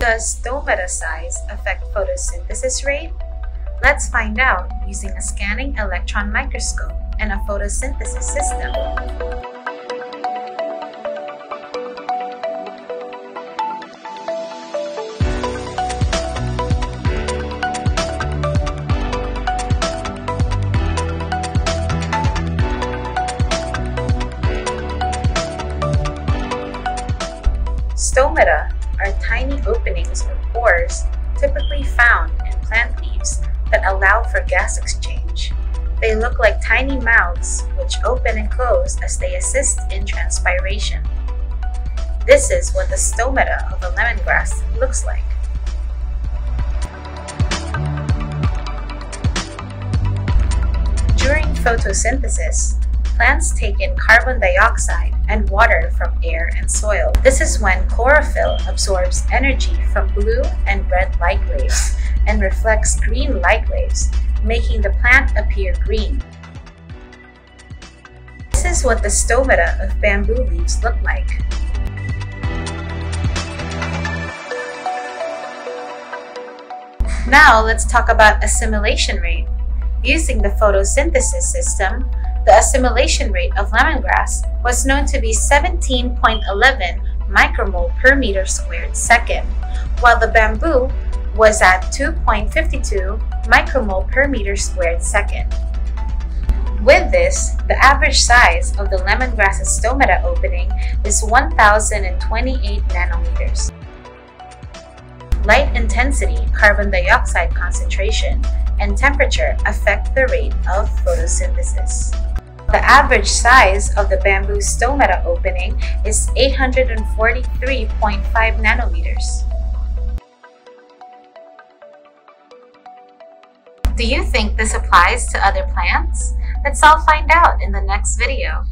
Does stomata size affect photosynthesis rate? Let's find out using a scanning electron microscope and a photosynthesis system. Stomata are tiny openings or pores typically found in plant leaves that allow for gas exchange. They look like tiny mouths which open and close as they assist in transpiration. This is what the stomata of a lemongrass looks like. During photosynthesis, plants take in carbon dioxide and water from air and soil. This is when chlorophyll absorbs energy from blue and red light waves and reflects green light waves, making the plant appear green. This is what the stomata of bamboo leaves look like. Now let's talk about assimilation rate. Using the photosynthesis system, the assimilation rate of lemongrass was known to be 17.11 micromole per meter squared second, while the bamboo was at 2.52 micromole per meter squared second. With this, the average size of the lemongrass's stomata opening is 1028 nanometers. Light intensity, carbon dioxide concentration, and temperature affect the rate of photosynthesis. The average size of the bamboo stomata opening is 843.5 nanometers. Do you think this applies to other plants? Let's all find out in the next video.